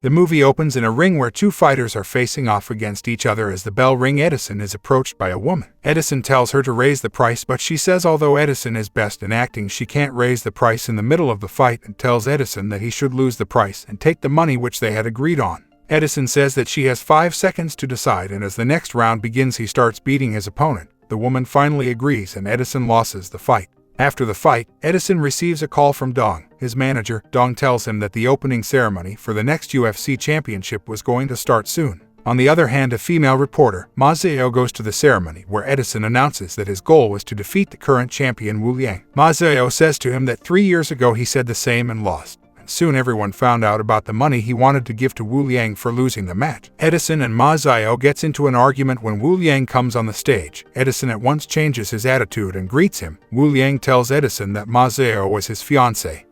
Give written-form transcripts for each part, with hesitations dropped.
The movie opens in a ring where two fighters are facing off against each other. As the bell rings, Edison is approached by a woman. Edison tells her to raise the price, but she says although Edison is best in acting, she can't raise the price in the middle of the fight, and tells Edison that he should lose the price and take the money which they had agreed on. Edison says that she has 5 seconds to decide, and as the next round begins he starts beating his opponent. The woman finally agrees and Edison loses the fight. After the fight, Edison receives a call from Dong, his manager. Dong tells him that the opening ceremony for the next UFC championship was going to start soon. On the other hand, a female reporter, Ma Xiao, goes to the ceremony where Edison announces that his goal was to defeat the current champion Wu Liang. Ma Xiao says to him that 3 years ago he said the same and lost. Soon everyone found out about the money he wanted to give to Wu Liang for losing the match. Edison and Ma Xiao gets into an argument when Wu Liang comes on the stage. Edison at once changes his attitude and greets him. Wu Liang tells Edison that Ma Xiao was his fiancée.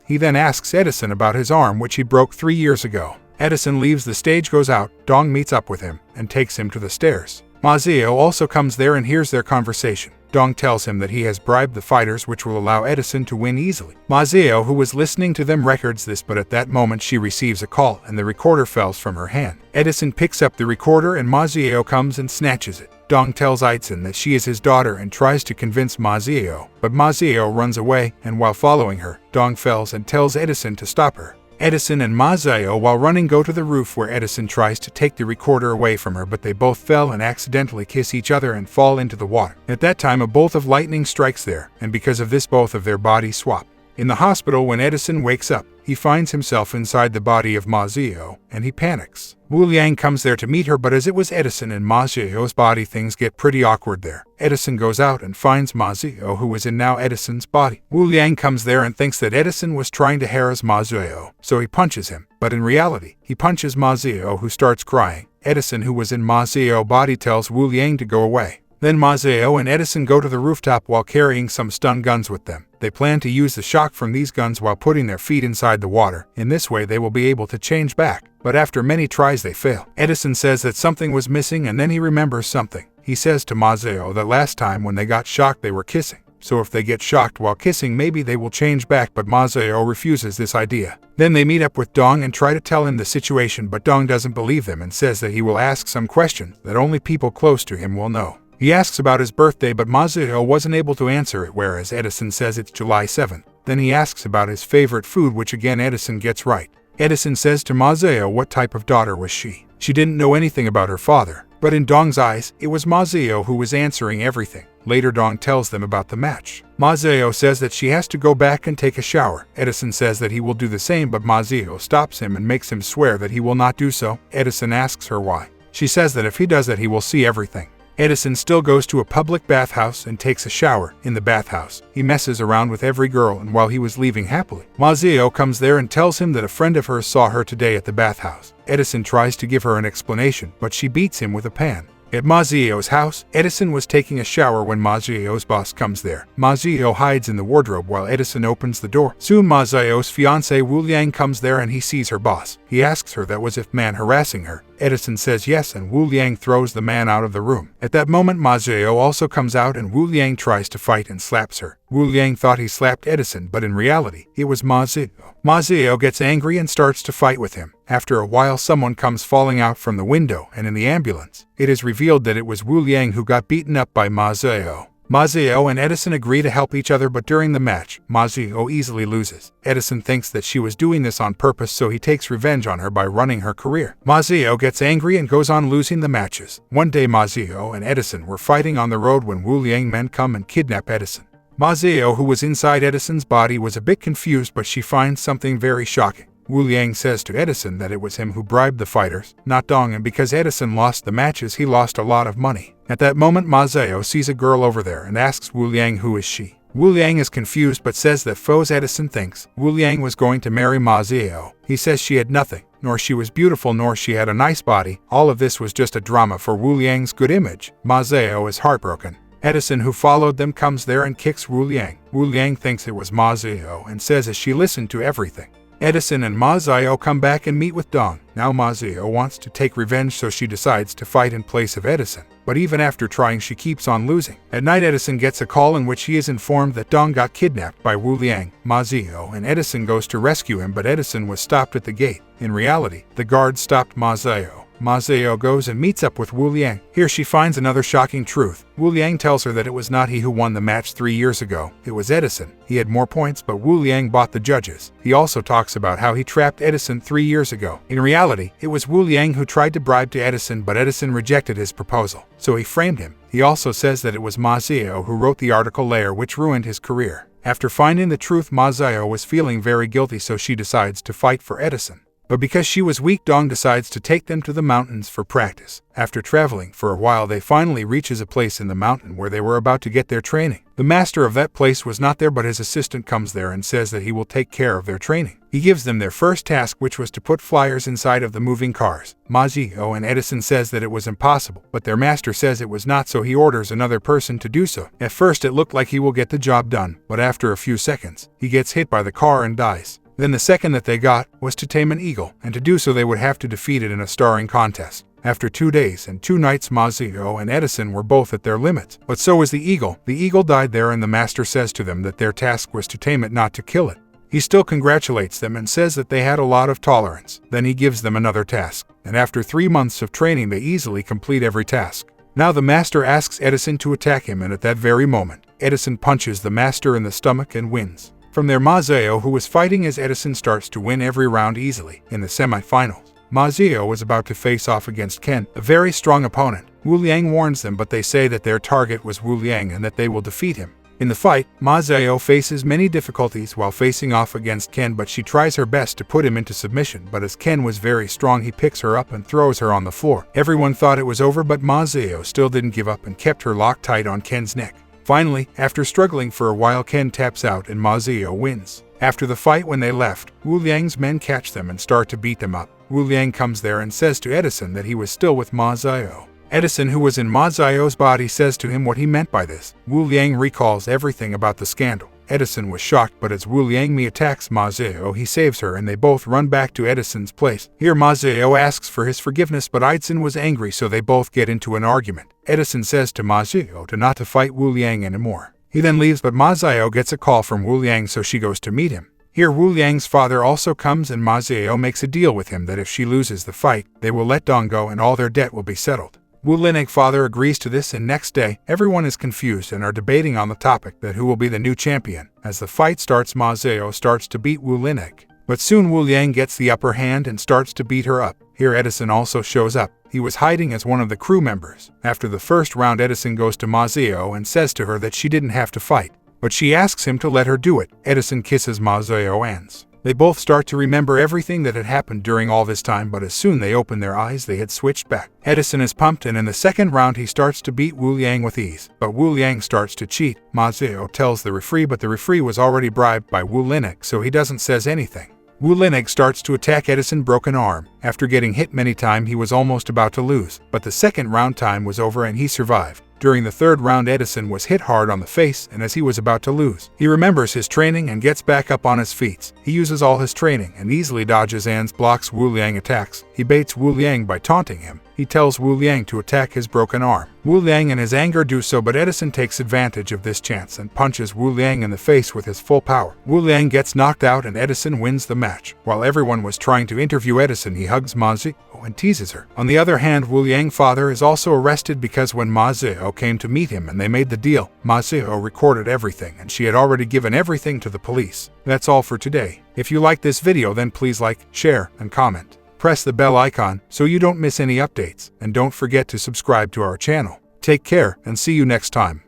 He then asks Edison about his arm, which he broke 3 years ago. Edison leaves the stage, goes out. Dong meets up with him and takes him to the stairs. Ma Xiao also comes there and hears their conversation. Dong tells him that he has bribed the fighters, which will allow Edison to win easily. Ma Xiao, who was listening to them, records this, but at that moment she receives a call and the recorder falls from her hand. Edison picks up the recorder and Ma Xiao comes and snatches it. Dong tells Edison that she is his daughter and tries to convince Ma Xiao, but Ma Xiao runs away, and while following her, Dong falls and tells Edison to stop her. Edison and Ma Xiao, while running, go to the roof where Edison tries to take the recorder away from her, but they both fell and accidentally kiss each other and fall into the water. At that time a bolt of lightning strikes there, and because of this both of their bodies swap. In the hospital, when Edison wakes up, he finds himself inside the body of Ma Xiao, and he panics. Wu Liang comes there to meet her, but as it was Edison in Ma Xiao's body, things get pretty awkward there. Edison goes out and finds Ma Xiao, who is in now Edison's body. Wu Liang comes there and thinks that Edison was trying to harass Ma Xiao, so he punches him. But in reality, he punches Ma Xiao, who starts crying. Edison, who was in Ma Xiao's body, tells Wu Liang to go away. Then Ma Xiao and Edison go to the rooftop while carrying some stun guns with them. They plan to use the shock from these guns while putting their feet inside the water. In this way they will be able to change back. But after many tries they fail. Edison says that something was missing, and then he remembers something. He says to Ma Xiao that last time when they got shocked they were kissing. So if they get shocked while kissing, maybe they will change back, but Ma Xiao refuses this idea. Then they meet up with Dong and try to tell him the situation, but Dong doesn't believe them and says that he will ask some questions that only people close to him will know. He asks about his birthday, but Ma Xiao wasn't able to answer it, whereas Edison says it's July 7th. Then he asks about his favorite food, which again Edison gets right. Edison says to Ma Xiao what type of daughter was she. She didn't know anything about her father, but in Dong's eyes, it was Ma Xiao who was answering everything. Later Dong tells them about the match. Ma Xiao says that she has to go back and take a shower. Edison says that he will do the same, but Ma Xiao stops him and makes him swear that he will not do so. Edison asks her why. She says that if he does that he will see everything. Edison still goes to a public bathhouse and takes a shower. In the bathhouse, he messes around with every girl, and while he was leaving happily, Ma Xiao comes there and tells him that a friend of hers saw her today at the bathhouse. Edison tries to give her an explanation, but she beats him with a pan. At Ma Xiao's house, Edison was taking a shower when Ma Xiao's boss comes there. Ma Xiao hides in the wardrobe while Edison opens the door. Soon Ma Xiao's fiancé Wu Liang comes there and he sees her boss. He asks her that was if man harassing her. Edison says yes, and Wu Liang throws the man out of the room. At that moment Ma Xiao also comes out and Wu Liang tries to fight and slaps her. Wu Liang thought he slapped Edison, but in reality, it was Ma Xiao. Ma Xiao gets angry and starts to fight with him. After a while someone comes falling out from the window, and in the ambulance, it is revealed that it was Wu Liang who got beaten up by Ma Xiao. Ma Xiao and Edison agree to help each other, but during the match, Ma Xiao easily loses. Edison thinks that she was doing this on purpose, so he takes revenge on her by running her career. Ma Xiao gets angry and goes on losing the matches. One day Ma Xiao and Edison were fighting on the road when Wu Liang men come and kidnap Edison. Ma Xiao, who was inside Edison's body, was a bit confused, but she finds something very shocking. Wu Liang says to Edison that it was him who bribed the fighters, not Dong, and because Edison lost the matches, he lost a lot of money. At that moment Ma Xiao sees a girl over there and asks Wu Liang who is she. Wu Liang is confused but says that foes Edison thinks Wu Liang was going to marry Ma Xiao. He says she had nothing, nor she was beautiful, nor she had a nice body. All of this was just a drama for Wu Liang's good image. Ma Xiao is heartbroken. Edison, who followed them, comes there and kicks Wu Liang. Wu Liang thinks it was Ma Xiao and says as she listened to everything. Edison and Ma Xiao come back and meet with Dong. Now Ma Xiao wants to take revenge, so she decides to fight in place of Edison. but even after trying she keeps on losing. At night Edison gets a call in which he is informed that Dong got kidnapped by Wu Liang, Ma Zio, and Edison goes to rescue him, but Edison was stopped at the gate. In reality, the guard stopped Ma Zio. Ma Zio goes and meets up with Wu Liang. Here she finds another shocking truth. Wu Liang tells her that it was not he who won the match 3 years ago. It was Edison. He had more points, but Wu Liang bought the judges. He also talks about how he trapped Edison 3 years ago. In reality, it was Wu Liang who tried to bribe to Edison, but Edison rejected his proposal, so he framed him. He also says that it was Ma Zio who wrote the article later, which ruined his career. After finding the truth, Ma Zio was feeling very guilty, so she decides to fight for Edison. But because she was weak, Dong decides to take them to the mountains for practice. After traveling for a while, they finally reaches a place in the mountain where they were about to get their training. The master of that place was not there, but his assistant comes there and says that he will take care of their training. He gives them their first task, which was to put flyers inside of the moving cars. Ma Zio and Edison says that it was impossible, but their master says it was not, so he orders another person to do so. At first it looked like he will get the job done, but after a few seconds, he gets hit by the car and dies. Then the second that they got was to tame an eagle, and to do so they would have to defeat it in a starring contest. After 2 days and 2 nights, Ma Zio and Edison were both at their limits, but so was the eagle. The eagle died there, and the master says to them that their task was to tame it, not to kill it. He still congratulates them and says that they had a lot of tolerance. Then he gives them another task, and after 3 months of training they easily complete every task. Now the master asks Edison to attack him, and at that very moment, Edison punches the master in the stomach and wins. From there, Ma Zio, who was fighting as Edison, starts to win every round easily. In the semifinals, Ma Zio was about to face off against Ken, a very strong opponent. Wu Liang warns them, but they say that their target was Wu Liang and that they will defeat him. In the fight, Ma Zio faces many difficulties while facing off against Ken, but she tries her best to put him into submission, but as Ken was very strong, he picks her up and throws her on the floor. Everyone thought it was over, but Ma Zio still didn't give up and kept her locked tight on Ken's neck. Finally, after struggling for a while, Ken taps out and Ma Zio wins. After the fight, when they left, Wu Liang's men catch them and start to beat them up. Wu Liang comes there and says to Edison that he was still with Ma Zio. Edison, who was in Ma Zio's body, says to him what he meant by this. Wu Liang recalls everything about the scandal. Edison was shocked, but as Wu Liang attacks Ma Zio, he saves her and they both run back to Edison's place. Here Ma Zio asks for his forgiveness, but Edison was angry, so they both get into an argument. Edison says to Ma Zio not to fight Wu Liang anymore. He then leaves, but Ma Zio gets a call from Wu Liang, so she goes to meet him. Here Wu Liang's father also comes, and Ma Zio makes a deal with him that if she loses the fight, they will let Dong go and all their debt will be settled. Wu Liang's father agrees to this, and next day, everyone is confused and are debating on the topic that who will be the new champion. As the fight starts, Ma Zio starts to beat Wu Liang, but soon Wu Liang gets the upper hand and starts to beat her up. Here Edison also shows up. He was hiding as one of the crew members. After the first round, Edison goes to Ma Zio and says to her that she didn't have to fight, but she asks him to let her do it. Edison kisses Ma Zio and they both start to remember everything that had happened during all this time, but as soon they open their eyes, they had switched back. Edison is pumped, and in the second round he starts to beat Wu Liang with ease, but Wu Liang starts to cheat. Ma Zio tells the referee, but the referee was already bribed by Wu Liang, so he doesn't says anything. Wu Liang starts to attack Edison's broken arm. After getting hit many times, he was almost about to lose, but the second round time was over and he survived. During the third round, Edison was hit hard on the face, and as he was about to lose, he remembers his training and gets back up on his feet. He uses all his training and easily dodges and blocks Wu Liang attacks. He baits Wu Liang by taunting him. He tells Wu Liang to attack his broken arm. Wu Liang in his anger do so, but Edison takes advantage of this chance and punches Wu Liang in the face with his full power. Wu Liang gets knocked out and Edison wins the match. While everyone was trying to interview Edison, he hugs Ma Zio and teases her. On the other hand, Wu Liang's father is also arrested because when Ma Zio came to meet him and they made the deal, Ma Zio recorded everything and she had already given everything to the police. That's all for today. If you like this video, then please like, share, and comment. Press the bell icon so you don't miss any updates, and don't forget to subscribe to our channel. Take care and see you next time.